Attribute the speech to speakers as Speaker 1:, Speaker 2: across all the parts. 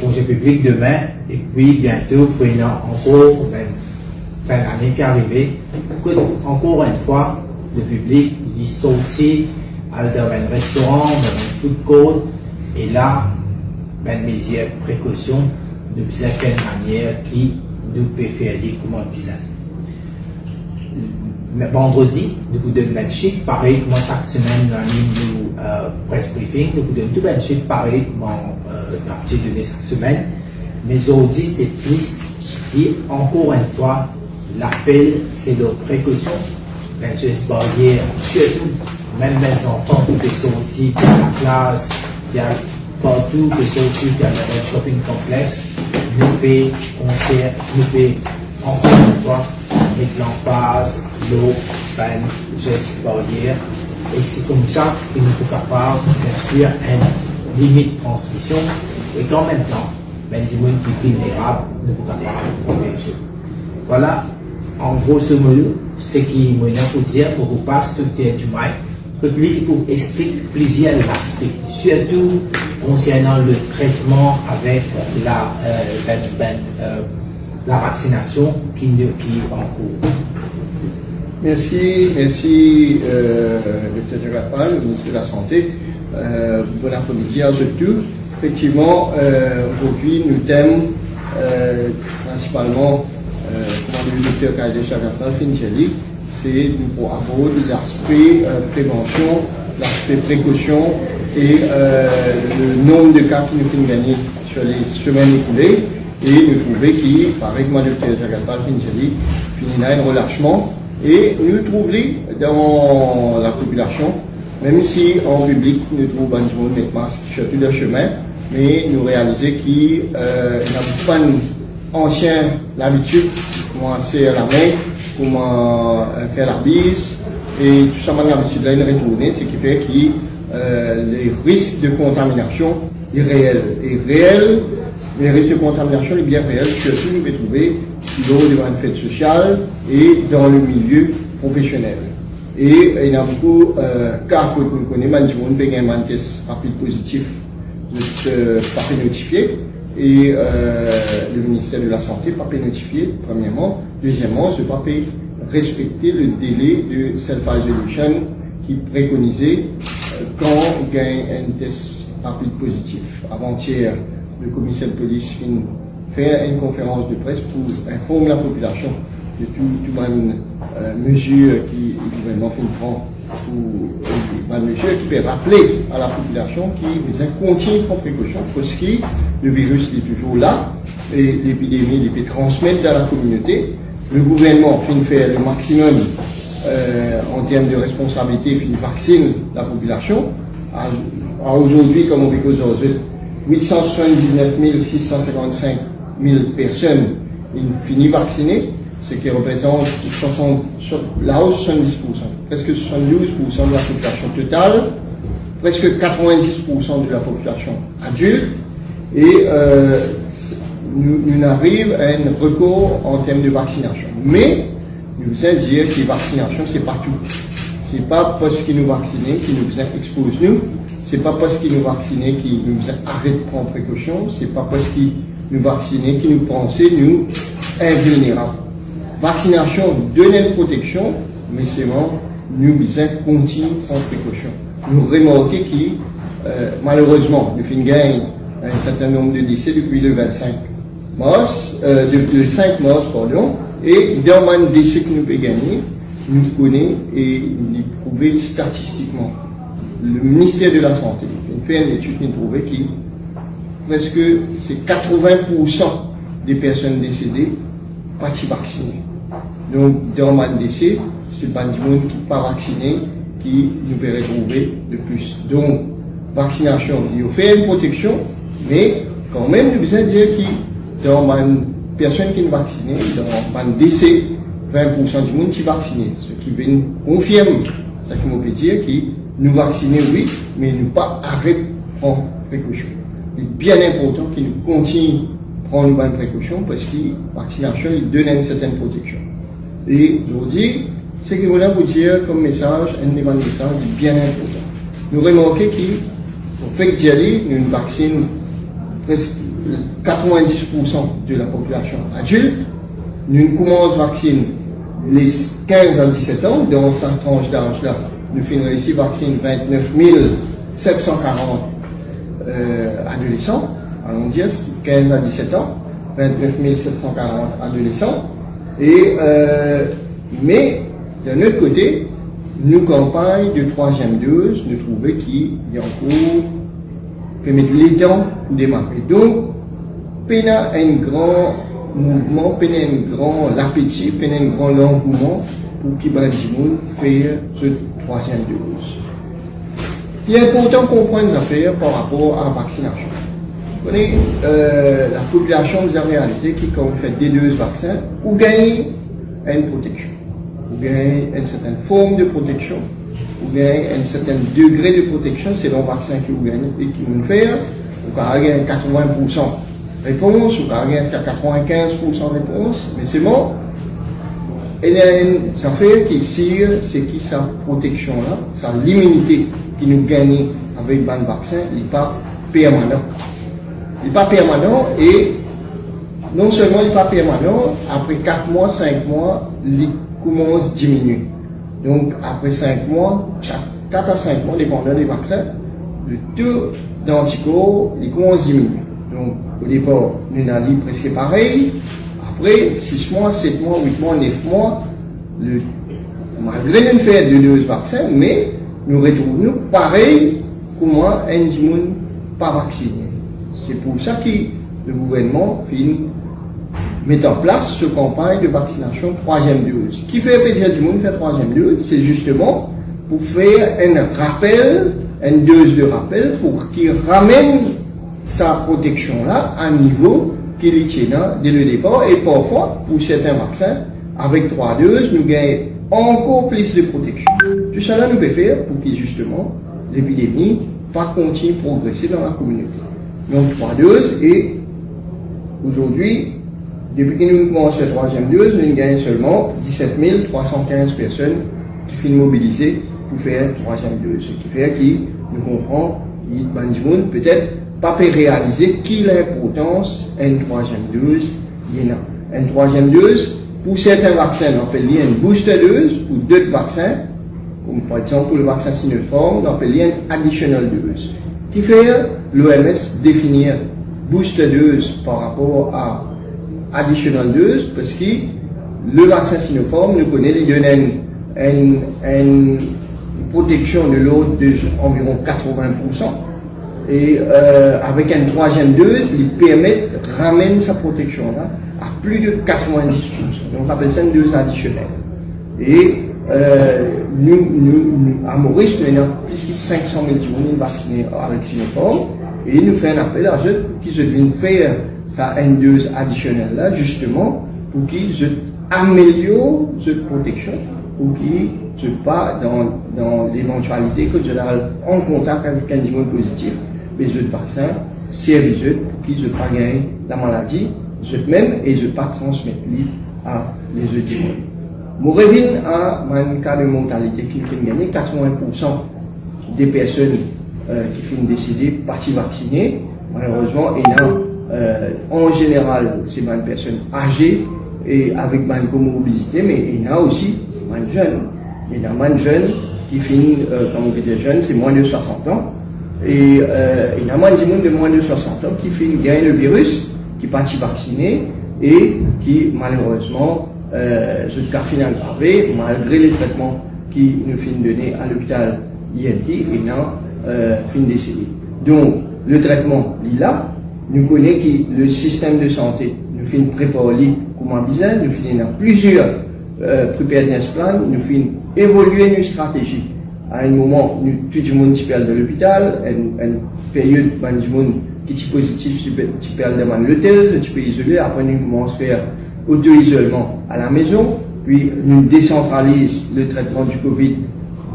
Speaker 1: congé public demain, et puis bientôt, prenant encore, fin d'année qui arrive, encore une fois, le public, il sortit dans un restaurant, dans un food court, et là, mesures de précaution, de quelle manière qui nous peut faire dire comment bizarre. Vendredi, nous donnons un chiffre pareil comme chaque semaine dans nous press briefing, nous donnons tout un chiffre pareil comme j'ai donné chaque semaine. Mais aujourd'hui, c'est plus, et encore une fois, l'appel, c'est de précaution, les gestes barrières, surtout, même les enfants qui peuvent sortir de la classe, il y a partout qui peuvent sortir dans le shopping complexe, nous pouvons concert, nous pouvons encore une fois avec l'emphase, l'eau, gestes barrières, et c'est comme ça que nous sommes capables d'instruire une limite de transmission, et qu'en même temps, les gens qui sont vulnérables, nous sommes capables de protéger. Voilà, en grosso modo, ce qui m'a pour dire pour vous pas structurer du mal, que lui pour expliquer plusieurs aspects, surtout concernant le traitement avec la vaccination qui est en cours.
Speaker 2: Merci, Dr. Jagapal, ministre de la Santé. Bon après-midi à tous. Effectivement, aujourd'hui, nous thèmes principalement, comme le Dr. Kaide Jagapal Fincheli, c'est pour aborder les aspects prévention, l'aspect précaution et le nombre de cas qui nous fait gagner sur les semaines écoulées. Et nous trouvons qu'il, pareil que le Dr. Jagapal Fincheli, finit un relâchement. Et nous trouvons dans la population, même si en public nous trouvons un monde avec masque sur tout le chemin, mais nous réalisons qu'il n'y a pas ancien l'habitude de commencer à la main, comment faire la bise, et tout ça, l'habitude là, il retourner, ce qui fait que les risques de contamination sont réels. Et réels, les risques de contamination sont bien réels, surtout nous pouvons trouver lors de fête sociale et dans le milieu professionnel. Et il y a beaucoup de cas que nous connaissons, on peut gagner un test rapide positif de papier notifié et le ministère de la Santé papier notifié, premièrement. Deuxièmement, ce papier respecter le délai de self-isolation qui préconisait quand on gagne un test rapide positif. Avant-hier, le commissaire de police faire une conférence de presse pour informer la population de toutes les mesures qui le gouvernement prend pour les mesures qui peuvent rappeler à la population qu'ils continuent de prendre précaution parce que le virus est toujours là et l'épidémie peut transmettre dans la communauté. Le gouvernement fait le maximum en termes de responsabilité, vaccine la population. Aujourd'hui, comme on dit aujourd'hui, 879 655 000 personnes finissent vaccinées, ce qui représente la hausse 70%, presque 72% de la population totale, presque 90% de la population adulte, et nous arrivons à un record en termes de vaccination. Mais nous allons dire que la vaccination, c'est pas tout. C'est pas parce qu'ils nous vaccinent qui nous expose nous. C'est pas parce qu'ils nous vaccinent qui nous arrête de prendre précaution. C'est pas parce qu'ils nous vaccinent qui nous pensent nous invulnérables. Vaccination donne une protection, mais c'est vraiment nous continuer de prendre précaution. Nous remarquons que malheureusement, nous finissons un certain nombre de décès depuis le 25 mars, depuis le 5 mars, pardon, et dans un décès que nous pouvons gagner, nous connaissons et nous prouvons statistiquement. Le ministère de la Santé a fait une étude qui a trouvé que presque c'est 80% des personnes décédées pas vaccinées. Donc, dans un décès, c'est pas du monde qui n'est pas vacciné qui nous peut retrouver de plus. Donc, vaccination, il fait une protection, mais quand même, nous devons dire que dans une personne qui est vaccinée, dans un décès, 20% du monde qui est vacciné. Ce qui confirme, ce qui me peut dire que nous vacciner, oui, mais nous pas arrêter de prendre précaution. Il est bien important que nous continuions de prendre une bonne précaution parce que la vaccination il donne une certaine protection. Et aujourd'hui, ce que je voulais vous dire comme message, un des messages bien important. Nous remarquons qu'au fait d'y aller, nous vaccine presque 90% de la population adulte. Nous commençons à vacciner les 15 à 17 ans. Dans cette tranche d'âge-là, nous finissons ici vacciner 29 740 adolescents. Allons dire 15 à 17 ans, 29 740 adolescents. Et, mais, d'un autre côté, nos campagnes de troisième dose, nous trouvons qu'il y a encore permettre les temps de démarrer. Donc, peine un grand mouvement, peine un grand appétit, peine un grand engouement pour qu'il va faire ce troisième dose. Il est important qu'on prenne des affaires par rapport à la vaccination. Vous connaissez, la population vous a réalisé qu'il quand vous faites des deux vaccins, vous gagnez une protection. Vous gagnez une certaine forme de protection. Vous gagnez un certain degré de protection selon le vaccin que vous gagnez et qui vous fait. Vous gagnez 80% réponse, vous gagnez jusqu'à 95% réponse, mais c'est bon. Et il y a une affaire qui sire, c'est qui sa protection-là, sa l'immunité qui nous gagne avec le vaccin, il n'est pas permanent. Il n'est pas permanent et non seulement il n'est pas permanent, après 4 mois, 5 mois, il commence à diminuer. Donc après 5 mois, 4 à 5 mois, dépendant des vaccins, le taux d'anticorps, il commence à diminuer. Donc au départ, nous avons presque pareil. Après 6 mois, 7 mois, 8 mois, 9 mois, malgré nous faire de 2 vaccins, mais nous retrouvons pareil comme un monde pas vacciné. C'est pour ça que le gouvernement met en place cette campagne de vaccination troisième dose. Qui fait pédiatre du monde faire troisième dose, c'est justement pour faire un rappel, une dose de rappel pour qu'il ramène sa protection-là à un niveau qu'il y tient dès le départ. Et parfois, pour certains vaccins, avec 3 doses, nous gagnons encore plus de protection. Tout cela nous peut faire pour que justement l'épidémie pas continue de progresser dans la communauté. Donc 3 doses et aujourd'hui, depuis que nous commençons la troisième dose, nous gagnons seulement 17 315 personnes qui finissent mobilisées pour faire la troisième dose. Ce qui fait que nous comprenons que peut-être pas réaliser qu'il a l'importance d'une troisième dose. Il y en a une troisième dose. Pour certains vaccins, on appelle une booster dose. Pour d'autres vaccins, comme par exemple pour le vaccin Sinopharm, on appelle une additional dose. Qui fait l'OMS définir booster dose par rapport à additional dose parce que le vaccin Sinopharm nous connaît, il donne une protection de l'ordre d'environ 80%. Et avec une troisième dose, il permet de ramener sa protection-là à plus de 90%. Donc on appelle ça une dose additionnelle. Et nous, à Maurice, nous avons plus de 500 000 personnes vaccinées avec Sinopharm. Et nous faisons un appel à ceux qui se viennent faire sa dose additionnelle là, justement, pour qu'ils améliorent cette protection, pour qu'ils ne soient pas dans l'éventualité que je en contact avec un niveau positif, mais ce vaccin servent pour qu'ils ne soient pas gagner la maladie, eux-mêmes, et ne pas transmettre à les autres gens. Mon revient à un cas de mortalité qui fait gagner 80% des personnes qui finissent décider de partir vacciner. Malheureusement, il y a en général, c'est une personne âgée et avec une comorbidité, mais il y a aussi des jeunes. Il y a des jeunes qui finissent, quand on dit jeunes, c'est moins de 60 ans. Et il y a moins de moins de 60 ans qui finissent gagner le virus, qui partent vacciner et qui malheureusement, ce cas final aggravé, malgré les traitements qui nous finissent donner à l'hôpital INT, il y a finissent décédé. Donc, le traitement, il est là. Nous connaissons que le système de santé nous finit préparer comment bien, nous finissons dans plusieurs preparedness plans, nous finissons évoluer nos stratégies. À un moment, tout le monde qui perd de l'hôpital, une période où du monde qui est positif, qui perd de l'hôtel, tu peux isoler, après nous commençons à faire auto-isolement à la maison, puis nous décentralisons le traitement du Covid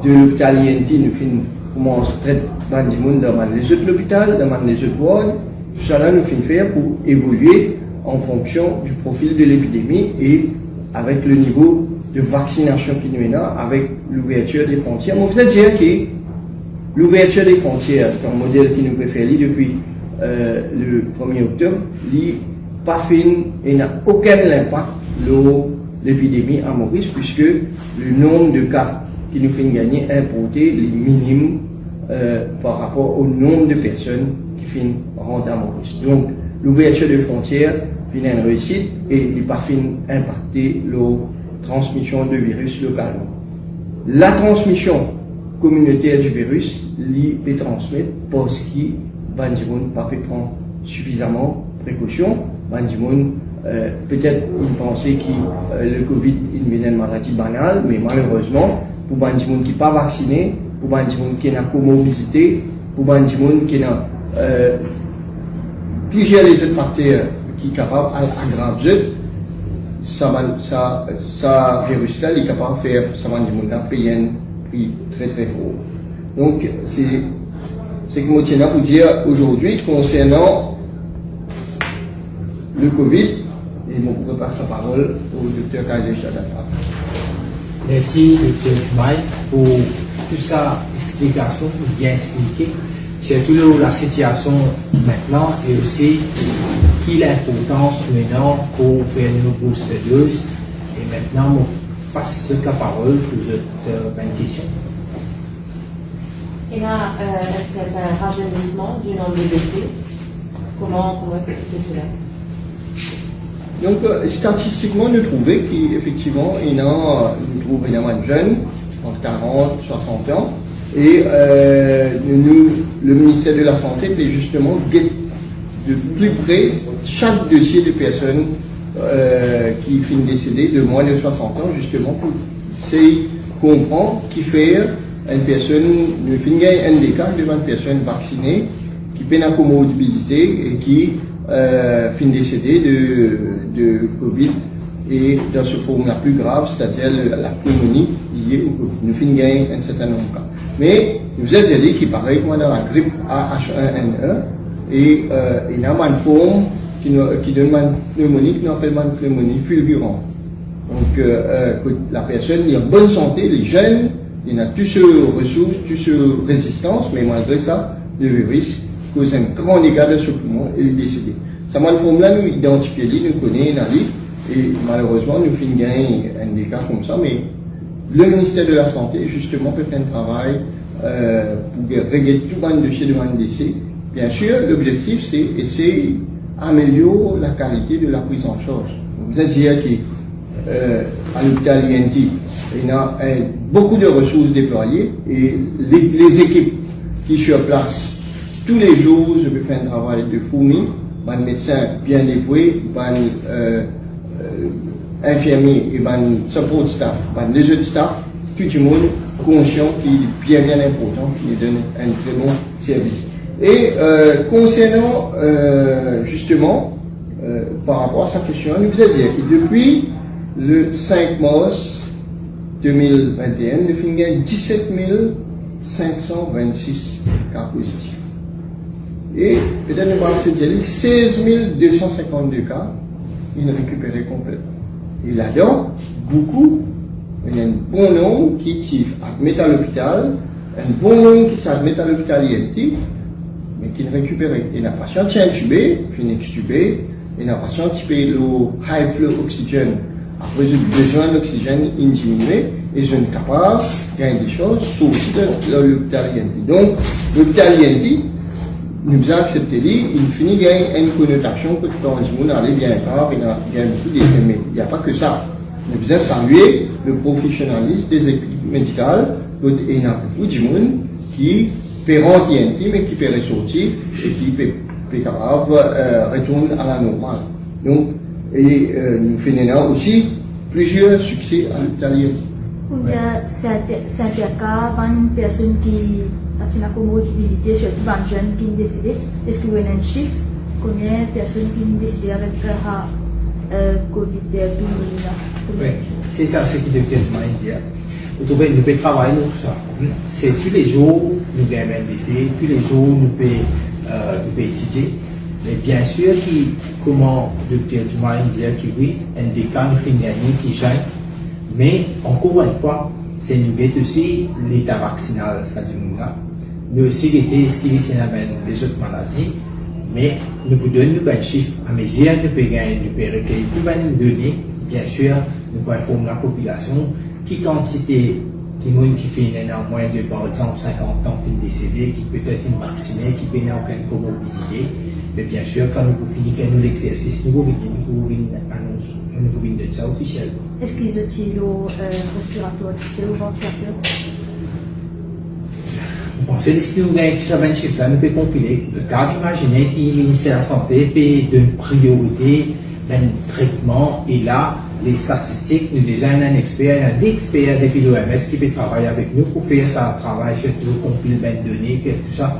Speaker 2: de l'hôpital INT, nous finissons commence à traiter du monde dans les autres hôpitaux, dans les autres wards. Tout cela nous fait faire pour évoluer en fonction du profil de l'épidémie et avec le niveau de vaccination qui nous est là, avec l'ouverture des frontières. On peut dire que l'ouverture des frontières, c'est un modèle qui nous préfère depuis le 1er octobre, il pas fin et n'a aucun impact l'épidémie à Maurice, puisque le nombre de cas qui nous fait gagner importés les minimes par rapport au nombre de personnes qui finissent rentrer à Maurice. Donc, l'ouverture des frontières finit une réussite et il pas fin impacter la transmission de virus localement. La transmission communautaire du virus, il peut transmettre parce qu'il va pas prendre suffisamment de précautions. Peut-être il pensait que le Covid est une maladie banale, mais malheureusement, pour les gens qui ne sont pas vaccinés, pour les gens qui ont une comorbidité, pour les gens qui ont plusieurs autres facteurs qui sont capables d'aggraver, ça virus là est capable de faire payer un prix très très fort. Donc c'est ce que je tiens à vous dire aujourd'hui concernant le Covid, et je repasse la parole au docteur Kaiser Chagata.
Speaker 1: Merci, Dr. Jumaï, pour toute sa explication, bien expliquée, surtout la situation maintenant et aussi quelle est l'importance maintenant pour faire nos booster doses. Et maintenant, je passe la parole pour cette question.
Speaker 3: Et là, c'est un rajeunissement du nombre de décès. Comment expliquer cela?
Speaker 2: Donc, statistiquement, nous trouvons qu'effectivement, nous trouvons énormément de jeunes, entre 40 et 60 ans, et le ministère de la Santé peut justement guetter de plus près chaque dossier de personnes qui finissent décédées de moins de 60 ans, justement, pour essayer de comprendre qui fait une personne, nous finissons un handicap devant une personne vaccinée, qui peine à comorbidité et qui finit décédé de Covid et dans ce forme la plus grave, c'est-à-dire la pneumonie liée au Covid. Nous finissons gagner un certain nombre de cas. Mais nous avons dit qu'il paraît que dans la grippe H1N1 et il y a une forme qui donne une pneumonie, qui nous appelle une pneumonie fulgurante. Donc la personne est en bonne santé, les jeunes, il a toutes ces ressources, toutes ces résistances, mais malgré ça, le virus cause un grand dégât de ce poumon et il est décédé. Ça m'a forme là, nous identifions, nous connaissons, et malheureusement, nous finissons gagner un dégât comme ça, mais le ministère de la Santé, justement, peut faire un travail pour régler tout le dossier de décès. Bien sûr, l'objectif, c'est essayer d'améliorer la qualité de la prise en charge. Vous allez dire qu'à l'hôpital INT, il y a beaucoup de ressources déployées et les équipes qui sont sur place, tous les jours, je vais faire un travail de fourmi, un médecin bien déployé, un infirmier et un support staff, les autres staff, tout le monde conscient qui est bien important, qui donne un très bon service. Et concernant justement, par rapport à sa question, nous vous dire que depuis le 5 mars 2021, nous finissons 17 526 cas positifs. Et peut-être nous allons se dire 16 252 cas, ils sont récupérés complètement. Et là-dedans, beaucoup, il y a un bon nombre qui s'admettent à l'hôpital, un bon nombre qui s'admettent à l'hôpital INT, mais qui ne récupèrent. Et la patiente est intubée, finit extubée, et la patiente qui paye le high flow oxygène, après le besoin d'oxygène diminué, et je ne suis capable de gagner des choses, sauf de l'hôpital INT. Donc, l'hôpital INT, nous avons accepté, il finit gagner une connotation que quand le monde allait bien grave, il y a beaucoup d'essais, mais il n'y a pas que ça. Nous avons salué le professionnalisme des équipes médicales, et il y a beaucoup de monde qui peut rentrer INT, mais qui peut ressortir et qui peut capable retourner à la normale. Donc, nous faisons aussi plusieurs succès à l'hôpital INT.
Speaker 4: C'est un cas, une personne qui a une comorbidité, surtout une jeune qui est décédée. Est-ce que vous avez un chiffre? Combien de personnes qui sont décédées avec Covid-19?
Speaker 1: Oui, c'est ça ce que le docteur Jumaï dit. Vous trouvez, nous pouvons travailler sur tout ça. C'est tous les jours, nous pouvons MDC, tous les jours, nous pouvons étudier. Mais bien sûr, comment le docteur Jumaï dit que oui, un des cas, nous faisons gagner qui gêne. Mais encore une fois, c'est nous aussi l'état vaccinal, c'est-à-dire nous aussi l'état ce qui est des autres maladies. Mais nous vous donnons un chiffre à mesure, nous pouvons gagner, nous pouvons recueillir toutes les données. Bien sûr, nous pouvons informer la population qui quantité de monde qui fait en moins de, par exemple, 50 ans, qui est décédé, qui peut être vacciné, qui peut avoir aucune comorbidité. Mais bien sûr, quand nous finissons l'exercice, nous pouvons de ça officiellement.
Speaker 4: Est-ce qu'ils utilisent le respirateur artificiel ou ventilateur?
Speaker 1: Bon, c'est si nous gagnons tout ça, ben, chiffre là, nous pouvons compiler. Le cas d'imaginer que le ministère de la Santé paye de priorité, ben, traitement, et là, les statistiques, nous déjà un expert, un expert depuis l'OMS qui peut travailler avec nous pour faire ça, travail, surtout, compiler ben données, faire tout ça.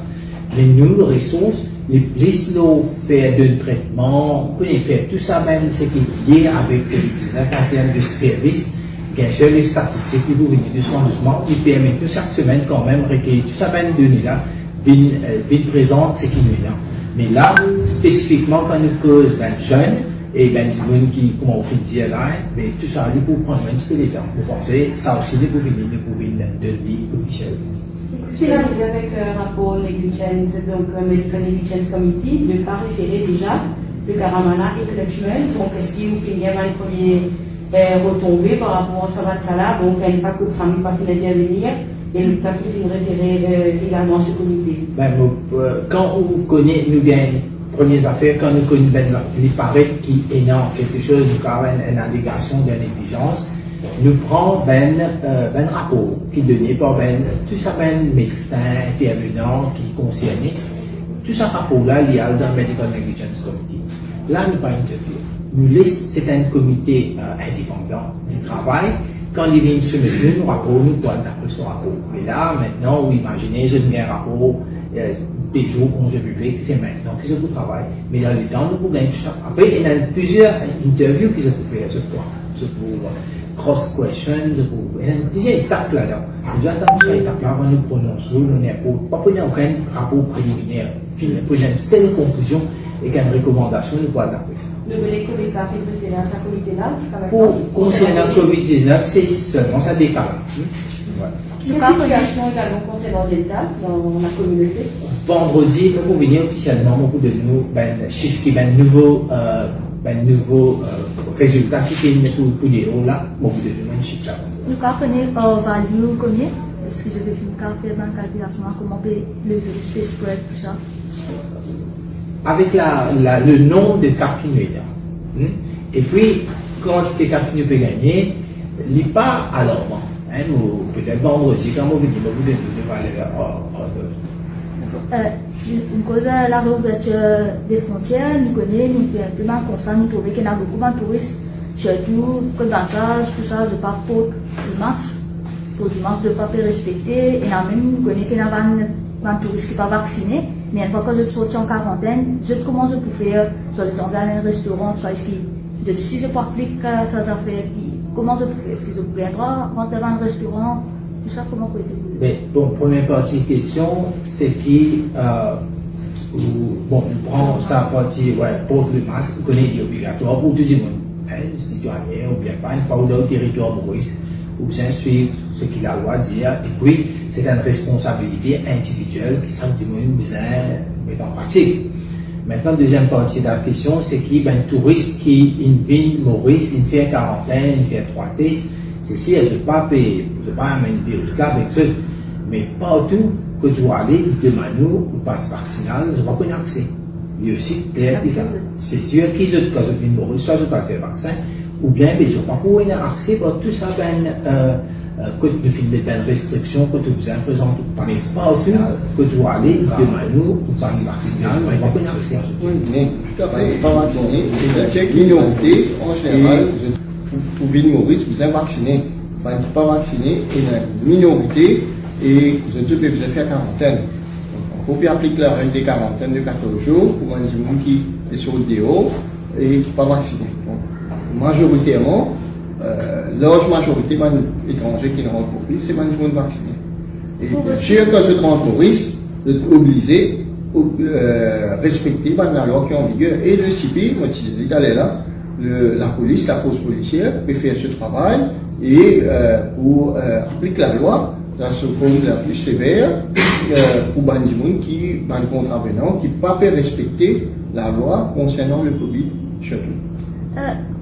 Speaker 1: Mais nous, les ressources, les plus nous faire de traitement, on peut faire tout ça, ben, c'est qui est lié avec COVID-19 en termes de services. Bien sûr, les statistiques, ils vont venir doucement, ils permettent tout chaque semaine quand même recueillir tout ça, ben, données là, bien présente, c'est qui nous est là. Mais là, spécifiquement, quand nous cause d'un jeune, et ben, du monde qui, comment on fait dire là, mais tout ça, il faut prendre un petit peu de temps. Vous pensez, ça aussi, il faut venir de ligne officielle.
Speaker 3: C'est arrivé avec un rapport negligence, donc Medical Negligence Committee, de ne pas référer déjà le Karamana et Clutchman. Donc, est-ce qu'il y a un premier retombé par rapport à ce cas-là? Donc, il n'y a pas que ça ne pas fini d'intervenir. Et le cas qui vient référer également ce comité. Ben,
Speaker 1: quand on connaît, nous gagnons. Premières affaires, quand nous connaissons les paraît qui est dans quelque chose, nous avons une allégation de négligence, nous prenons un rapport qui est donné par tout ça, médecin, intervenant, qui est concerné. Tout ce rapport-là, il y a dans le Medical Negligence Committee. Là, nous ne pas intervenir. Nous laissons, c'est un comité indépendant du travail. Quand il vient soumettre nous rapport, nous pouvons d'après ce rapport. Mais là, maintenant, vous imaginez, je mets un rapport, des jours, congé public, c'est maintenant qu'ils ont travail. Mais dans le temps, nous pouvons gagner tout ça. Après, il y a plusieurs interviews qu'ils ont fait à ce point. Pour cross-question, il y a plusieurs étapes là-dedans. Nous attendons ces étapes-là avant de nous prononcer, nous n'avons pas pris aucun rapport préliminaire. Pour une seule conclusion et qu'une recommandation, nous pouvons adapter ça.
Speaker 3: Nous venez que les cas fait référence à ce comité-là?
Speaker 1: Pour concernant le COVID-19, c'est seulement ça décale.
Speaker 3: Voilà. Quelle situation également concernant l'État dans la communauté?
Speaker 1: Vendredi, nous pouvons venir officiellement beaucoup de nous, chiffre qui est nouveau résultat qui est pour les hauts là, beaucoup de nous, un chiffre là.
Speaker 4: Nous connaissons value combien? Est-ce que je vais faire une calculation comment on peut le virus spread tout ça?
Speaker 1: Avec le nombre de cas qui nous est là. Et puis, quand ces cas qui nous peut gagner, il n'est pas à l'ordre. Peut-être vendredi, quand on veut dire beaucoup de nous va aller
Speaker 4: une cause de la réouverture des frontières, nous connaissons, nous faisons simplement constat, nous trouvons qu'il y a beaucoup de touristes, surtout que davantage, tout ça, de pas pour le masque, de ne pas respecter, et là même, nous connaissons qu'il y a un touriste qui n'est pas vacciné, mais une fois que je sorti en quarantaine, je commence à faire, soit de tomber à un restaurant, soit si je peux appliquer ces affaires, comment je peux faire? Est-ce que je peux rentrer dans un restaurant? Tout ça, comment peut être?
Speaker 1: Mais bon, première partie de question, c'est qui, bon, on prend ça partie, porte le masque, on connaît qu'il est obligatoire pour tout le monde, citoyen ou bien pas, une fois ou dans le territoire Maurice, ou bien suivre ce qu'il a le droit de dire, et puis c'est une responsabilité individuelle qui semble mettre en pratique. Maintenant, deuxième partie de la question, c'est qu'il y a un touriste qui, une ville Maurice, il fait quarantaine, il fait 3 tests, c'est si elle ne peut pas payer, je ne peux pas amener le virus là avec eux, mais partout que tu dois aller, demande-nous ou passe vaccinal, je ne vais pas accès. Il est aussi clair que ça. C'est sûr qu'ils ont quand ils viennent mourir, soit je ne vais pas faire vaccin, ou bien ils n'ont pas pour accès à tout ça, que tu fais des restrictions que tu vous imprésentes. Mais partout que tu dois aller, demande-nous ou passe vaccinal, je ne vais pas accès.
Speaker 2: Oui, mais tout à fait, pas vacciné, c'est une minorité, en général, pour venir mourir, vous êtes vacciné. Enfin, pas vacciné, il y a une minorité et vous êtes obligé de faire quarantaine. Donc, on peut appliquer la règle des quarantaines de 14 jours pour un monde qui est sur le déo et qui n'est pas vacciné. Donc, majoritairement, large majorité des étrangers qui ne rentrent pas, c'est un monde vacciné. Et bien sûr, quand je rentre Maurice, vous êtes obligé de respecter la loi qui est en vigueur. Et le CIPI, moi, je disais d'aller là, la police, la force policière peut faire ce travail et pour appliquer la loi la forme la plus sévère pour les gens qui sont contravenants, qui ne peuvent pas respecter la loi concernant le Covid surtout.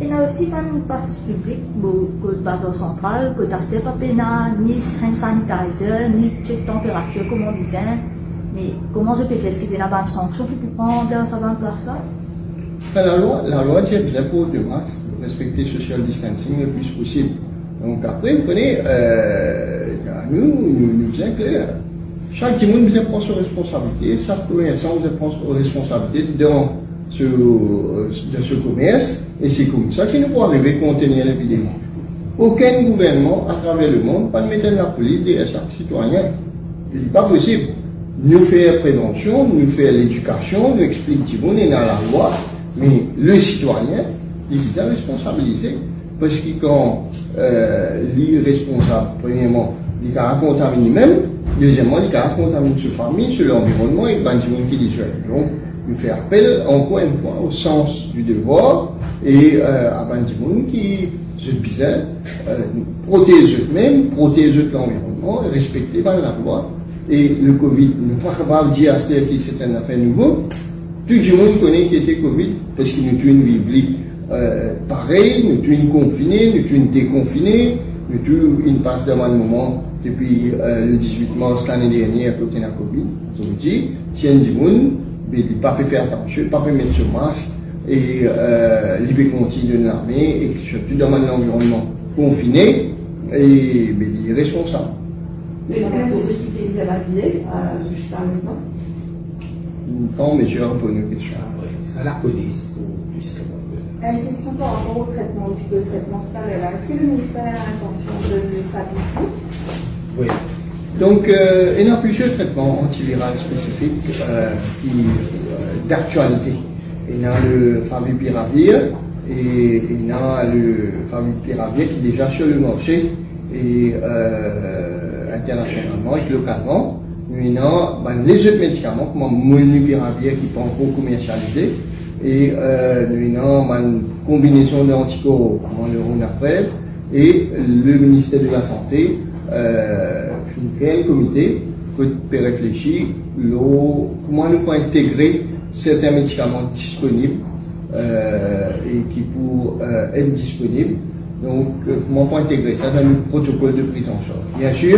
Speaker 4: Il y a aussi une place publique, cause Bazar central, que tu pas ni hand sanitizer, ni check température, comme on disait. Mais comment je peux faire ce qu'il y a une sanction qui peut prendre dans sa place là?
Speaker 2: La loi dit bien pour le max, respecter social distancing le plus possible. Donc après, vous connaissez, nous disons que chaque monde nous prend ses responsabilités, chaque commerçant nous prend ses responsabilités dans ce commerce, et c'est comme ça que nous pouvons arriver à contenir l'épidémie. Aucun gouvernement à travers le monde ne peut mettre la police derrière chaque citoyen. Ce n'est pas possible. Nous faisons prévention, nous faisons l'éducation, nous expliquons on est dans la loi, mais le citoyen, il est responsabilisé. Parce que quand l'irresponsable, premièrement, il a contaminé même, deuxièmement, il a contaminé sa famille, sur l'environnement, et il y a des gens qui disent. Donc, il fait appel encore une fois au sens du devoir et à des gens qui se disent protéger eux-mêmes, protéger l'environnement, respecter la loi. Et le Covid, ne pas capable de dire à ceux qui c'est une affaire nouveau. Tout le monde connaît qui était Covid parce qu'il nous tue une Bible pareil, nous tue une confinée, nous tue une déconfinée, nous tue une passe d'un moment depuis le 18 mars l'année dernière pour qu'il y ait Covid. Donc, dit, tiens du monde, mais il ne peut pas faire attention, il ne peut pas mettre ce masque et il peut continuer de l'armée et surtout dans un environnement confiné et il est responsable.
Speaker 3: Mais quand même, c'est ce qui fait verbaliser jusqu'à maintenant.
Speaker 2: Non, mais je réponds à une question.
Speaker 1: C'est la police ou plus que moi.
Speaker 5: Une question par rapport au traitement, du traitement tout à l'heure. Est-ce que le ministère a l'intention de s'appliquer?
Speaker 1: Oui.
Speaker 2: Donc, il y a plusieurs traitements antiviraux spécifiques d'actualité. Il y a le Favipiravir et il y a le Favipiravir qui est déjà sur le marché et internationalement et localement. Il y a les autres médicaments comme le Molnupiravir qui sont encore commercialisés et il y a une combinaison d'anticorps comme le Ronapreve et le ministère de la Santé fait un comité qui peut réfléchir comment nous pouvons intégrer certains médicaments disponibles et qui pourraient être disponibles. Donc, comment on peut intégrer ça dans le protocole de prise en charge. Bien sûr,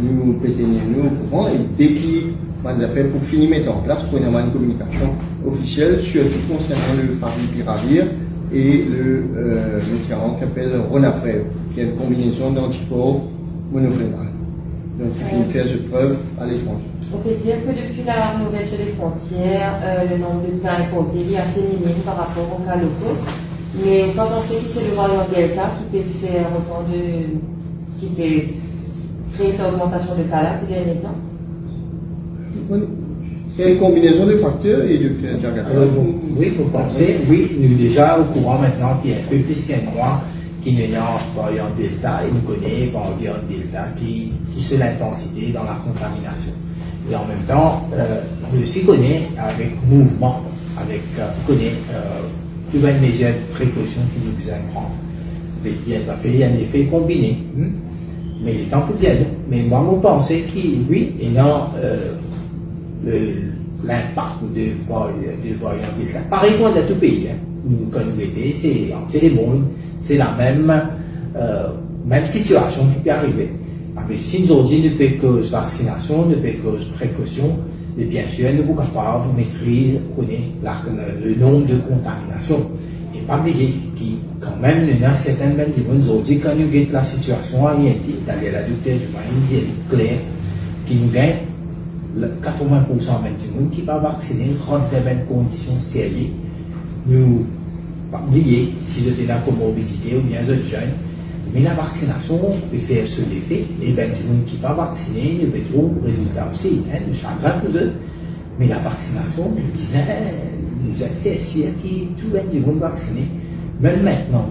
Speaker 2: nous pétenions au courant et dès qu'il va faire pour finir mettre en place pour une communication officielle, surtout concernant le Favipiravir et le médicament qu'on appelle Ronapreve, qui est une combinaison d'anticorps monoclonal. Donc, il fait ses preuves à l'étranger.
Speaker 6: On peut dire que depuis la réouverture des frontières, le nombre de cas importés est assez minime par rapport aux cas locaux. Mais quand on sait que c'est le variant Delta qui peut faire autant qui peut créer cette augmentation de cas là ces derniers temps.
Speaker 2: C'est une combinaison de facteurs et de
Speaker 1: oui, vous pensez, oui, nous sommes déjà au courant maintenant qu'il y a un peu plus qu'un mois qu'il y a un variant Delta et nous connaissons le variant Delta qui se l'intensité dans la contamination. Et en même temps, on aussi connaît avec mouvement, avec plus de mesures de précaution qui nous besoin de prendre. Il y a un effet combiné. Mais il est temps pour dire, mais moi, je pensais qu'il, oui, et non, l'impact de variant Delta. Pareil qu'on a tout pays. Nous, quand nous étions, c'est les mondes, c'est la même situation qui peut arriver. Mais si nous avons dit ne fait que vaccination, ne fait que précaution, et bien sûr, nous sommes capables de maîtriser le nombre de contaminations. Et pas oublier qui, quand même, il y a certaines gens qui nous ont dit quand nous avons la situation orientée, d'aller à la docteur du Maïn, clair, qui nous gagne 80% de gens qui ne sont pas vaccinés, rentrent dans des conditions sérieuses. Nous, pas oublier si vous êtes dans la comorbidité ou bien vous êtes jeune. Mais la vaccination peut faire ce effet, et bien, les gens qui ne sont pas vaccinés, ils peuvent trouver le résultat aussi, de chagrin pour eux. Mais la vaccination, nous a fait sûr que tous les gens vaccinés, même maintenant,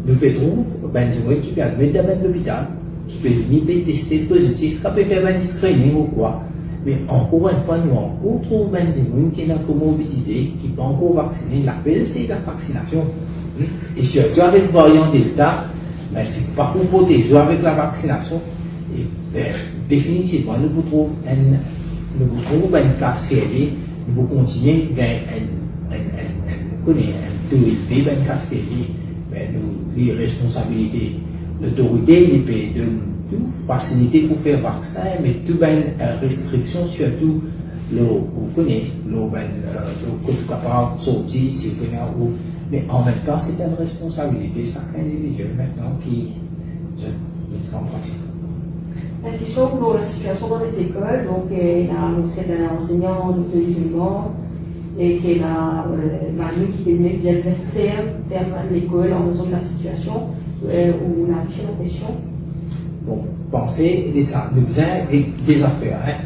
Speaker 1: nous pouvons trouver des gens qui peuvent admettre dans l'hôpital, qui peuvent venir tester positif, qui peuvent faire un screening ou quoi. Mais encore une fois, nous encore trouvons des gens qui ont une comorbidité, qui ne sont pas encore vaccinés. L'appel, c'est la vaccination. Et surtout avec le variant Delta, mais ce n'est pas pour protéger avec la vaccination, Et définitivement, nous vous trouvons un cas sérieux, nous vous continuer un taux élevé, un cas sérieux, les responsabilités. L'autorité, les pays donnent tout, facilité pour faire vaccin, mais tout restriction, surtout, vous connaissez, le code capable de sortir, si vous connaissez, mais en même temps, c'est une responsabilité, chaque individu maintenant qui met en pratique.
Speaker 3: La question pour la situation dans les écoles, donc c'est un enseignant de musulman et qui est Manu qui est venu dire faire l'école en raison de la situation où on a fait la question.
Speaker 1: Bon, pensez nous avons des affaires.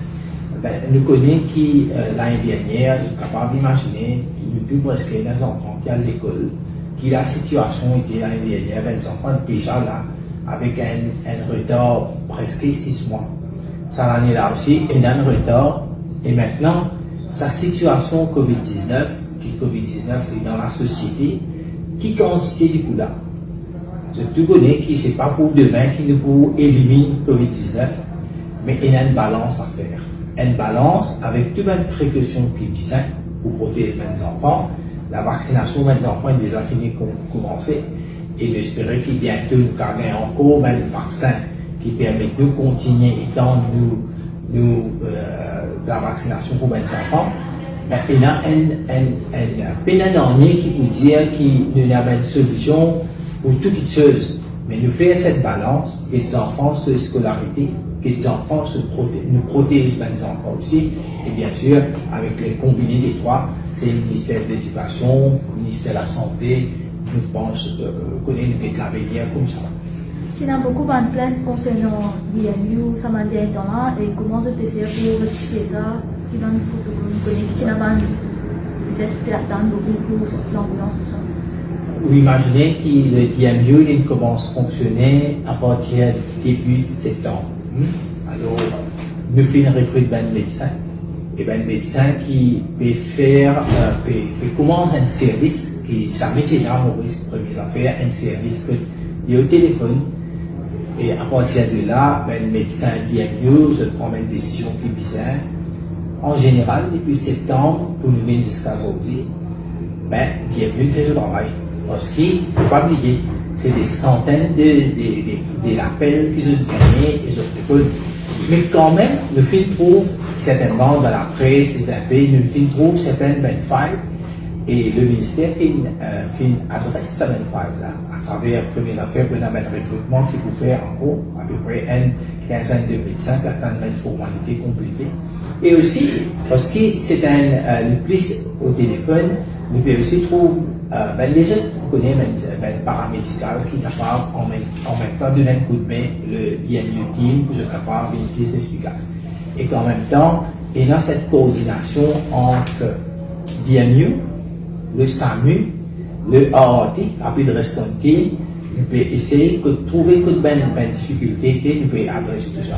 Speaker 1: Nous connaissons qui l'année dernière, je suis capable d'imaginer, depuis presque les enfants qui à l'école, qui la situation était l'année dernière, les enfants déjà là, avec un retard presque 6 mois. Ça l'année là aussi, et un retard. Et maintenant, sa situation Covid-19, qui Covid-19 est dans la société, qui quantité du coup là. Je te connais qui c'est pas pour demain qui nous pour éliminer Covid-19, mais il y a une balance à faire. Une balance avec toutes les précautions qui sont pour protéger les enfants. La vaccination des enfants est déjà finie pour commencer. Et j'espère que bientôt nous gagnons encore le vaccin qui permet de continuer étant la vaccination pour les enfants. Il y a un année qui peut dire qu'il y a une solution pour toutes les choses. Mais nous faisons cette balance, que les enfants se scolarité, que les enfants nous protègent les enfants aussi. Et bien sûr, avec les combinés des trois, c'est le ministère de l'Éducation, le ministère de la Santé, je pense, connaît l'avenir comme ça.
Speaker 4: Il y a beaucoup de plaintes concernant l'IMU, ça m'a dit là, et comment je peux faire pour rectifier ça? Qui va nous connaître, qui n'a pas d'attendre beaucoup pour l'ambulance, tout ça.
Speaker 1: Vous imaginez que le DMU il commence à fonctionner à partir du début septembre. Alors, nous faisons recruter un médecin. Et un médecin qui peut faire, peut commencer un service qui jamais été là, Maurice, première affaire, un service que il y a au téléphone. Et à partir de là, le médecin DMU, je prends une décision qui est bizarre. En général, depuis septembre, pour nous mener jusqu'à aujourd'hui, DMU fait le travail. Parce qu'il ne faut pas oublier, c'est des centaines d'appels qui sont gagnés et autres. Mais quand même, nous filtrons certainement dans la presse et dans le pays, nous filtrons certaines failles et le ministère fait une adresse à cette faille là à travers la première affaire pour un recrutement qui peut faire encore à peu près une quinzaine de médecins qui attendent une formalité complétée. Et aussi, parce que c'est le plus au téléphone, nous pouvons aussi trouver les gens qui connaissent le paramédical qui est capable en même temps de donner un coup de main, le IMU team, pour être capable d'une plus efficace. Et qu'en même temps, il y a cette coordination entre l'IMU, le SAMU, le ART, appelé de restaurant team, nous pouvons essayer de trouver une difficulté, nous pouvons adresser tout ça.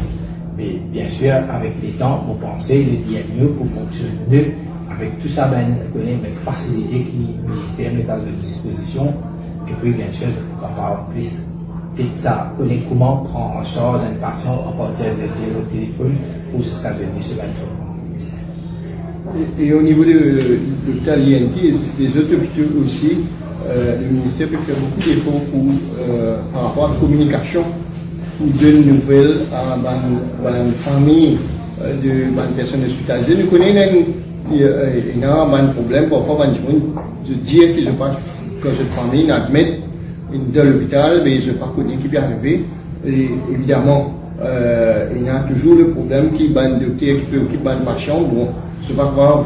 Speaker 1: Mais bien sûr, avec les temps, vous pensez le DMU pour fonctionner mieux, avec tout ça, une facilité que le ministère met à disposition. Et puis, bien sûr, capable plus que ça, connaît comment prendre en charge un patient à partir de téléphone pour jusqu'à venir sur un traitement.
Speaker 2: Et au niveau de l'hôpital INT et des autres hôpitaux aussi, le ministère peut faire beaucoup d'efforts par rapport à la communication, pour donner une nouvelle à une famille de personnes hospitalisées. Nous connaissons un problème, parfois de dire que je passe quand cette famille n'admet dans l'hôpital, mais je ne sais pas connaître qui peut arriver. Et évidemment, il y a toujours le problème qui est un docteur qui peut occuper un patient. Bon, je ne sais pas comment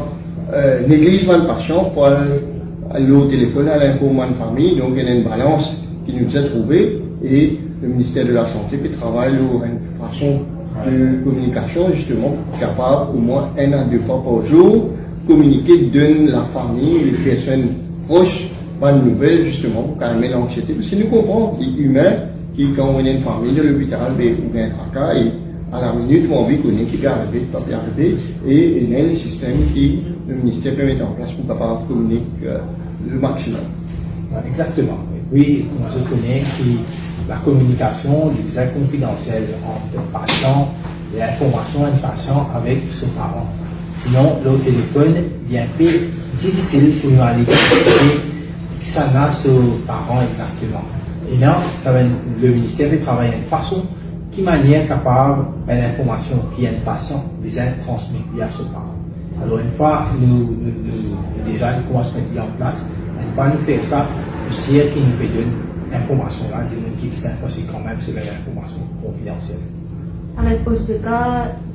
Speaker 2: néglige un patient pour aller au téléphone à l'informer une famille. Donc il y a une balance qui nous a trouvée et le ministère de la Santé peut travailler sur une façon de communication justement capable au moins 1 à 2 fois par jour communiquer, donner la famille et les personnes proches bonnes nouvelles justement pour calmer l'anxiété. Parce que nous comprenons les humains qui quand on est une famille de l'hôpital ou bien un tracas et à la minute où on vit connaît qui peut arriver, pas peut arriver et il y a le système qui le ministère peut mettre en place pour capable communiquer le maximum.
Speaker 1: Exactement. Et puis, moi je connais qui la communication devient confidentielle entre le patient et l'information d'un patient avec son parent. Sinon, le téléphone est un peu difficile pour nous aller expliquer qui ça n'a ce parent exactement. Et là, ça va, le ministère du Travail a une façon qui manière capable l'information qui est un patient besoin de transmettre à ce parent. Alors une fois nous déjà nous commençons à mettre en place, une fois nous faisons ça, nous savons qui nous peut donner l'information là, dis-nous qui c'est impossible quand même, c'est l'information confidentielle.
Speaker 4: Avec OSPK,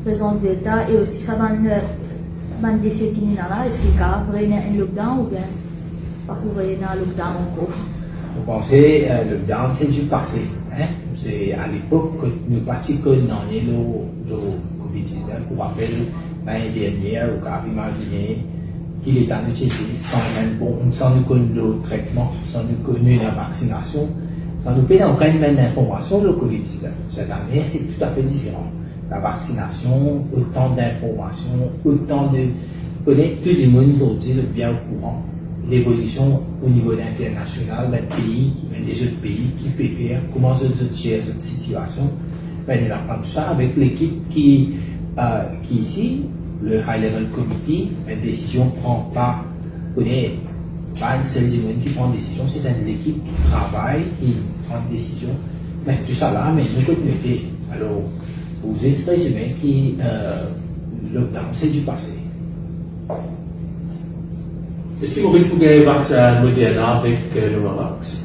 Speaker 4: présence d'État et aussi ça va une discipline là, est-ce qu'il y a un lockdown ou bien pas pour dans le lockdown encore?
Speaker 1: Vous pensez, le lockdown c'est du passé. Hein? C'est à l'époque que nous pratiquions dans le Covid-19, pour rappel, l'année dernière, vous pouvez imaginer qu'il est en utilité sans nous connaître le traitement, sans nous connaître la vaccination, sans nous payer aucune information sur le Covid-19. Cette année, c'est tout à fait différent. La vaccination, autant d'informations, autant de... Vous connaissez, tout le monde aujourd'hui est bien au courant. L'évolution au niveau international d'un pays, des autres pays qui peut faire, comment ils gèrent cette situation. Ben, on apprend tout ça avec l'équipe qui ici, le High Level Committee, une décision ne prend pas, pas une seule du monde qui prend une décision, c'est une équipe qui travaille, qui prend une décision. Mais tout ça là, mais nous continuons. Alors, vous êtes résumé qui, le lockdown, c'est du passé.
Speaker 7: Est-ce qu'il risque de vaccin Moderna avec le Novavax?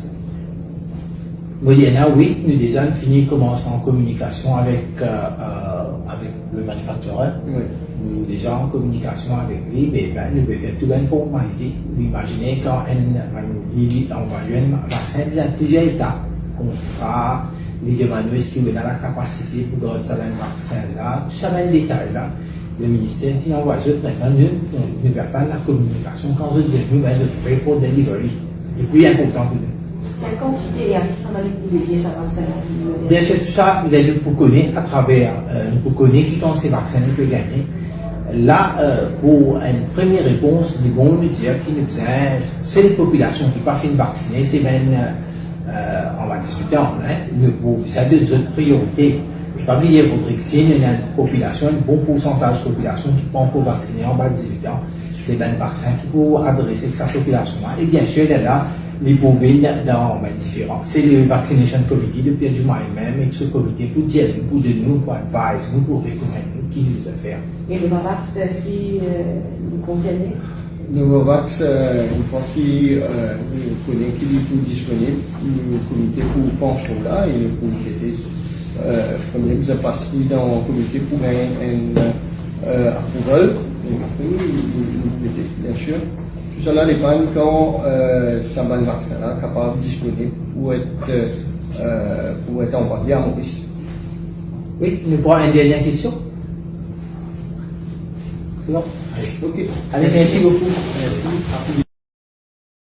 Speaker 1: Moderna, oui, nous déjà fini commencer en communication avec le manufacturier.
Speaker 2: Oui.
Speaker 1: Nous déjà en communication avec lui, mais ben, nous pouvons faire toute une formalité. Vous imaginez quand on envoie un vaccin, il y a plusieurs étapes qu'on fera, les demander est-ce qu'il y a la capacité pour garder ça dans le vaccin là, tout ça dans le détail là. Le ministère qui envoie maintenant, nous attendons la communication. Quand je dis nous, ben, je fais pour delivery. Et puis, important pour nous.
Speaker 3: Quelle quantité ça va nous aider, ça vaccin?
Speaker 1: Bien sûr, tout ça, nous pouvons connaître à travers, nous pouvons connaître qui quand ces vaccins nous peut gagner. Là, pour une première réponse, nous pouvons nous dire qu'il nous c'est les populations qui n'ont pas fait vacciner, c'est même, on va 18 ans, hein, ça a deux autres priorités. Et pas oublier votre vaccin, il y a une population, un bon pourcentage de population qui ne peut pas vacciner en bas de 18 ans. C'est un vaccin qui peut adresser cette population-là. Et bien sûr, là, les profils dans différents. C'est le Vaccination Committee depuis du mois même, et ce comité pour dire, pour de nous, pour advise, nous, pour recommander nous, qui nous a fait.
Speaker 3: Et le Novavax, est-ce qui nous concerne?
Speaker 2: Novavax, une fois qu'il connaît qu'il est tout disponible, le comité pour pension là, et le comité premier vous a passé dans le comité pour un approval, bien sûr. Tout cela dépend quand ça va le vaccin là, capable disponible pour être envoyé à Maurice.
Speaker 1: Oui, nous prenons une dernière question. Non? Allez,
Speaker 2: Ok.
Speaker 1: allez, merci beaucoup.
Speaker 2: Merci.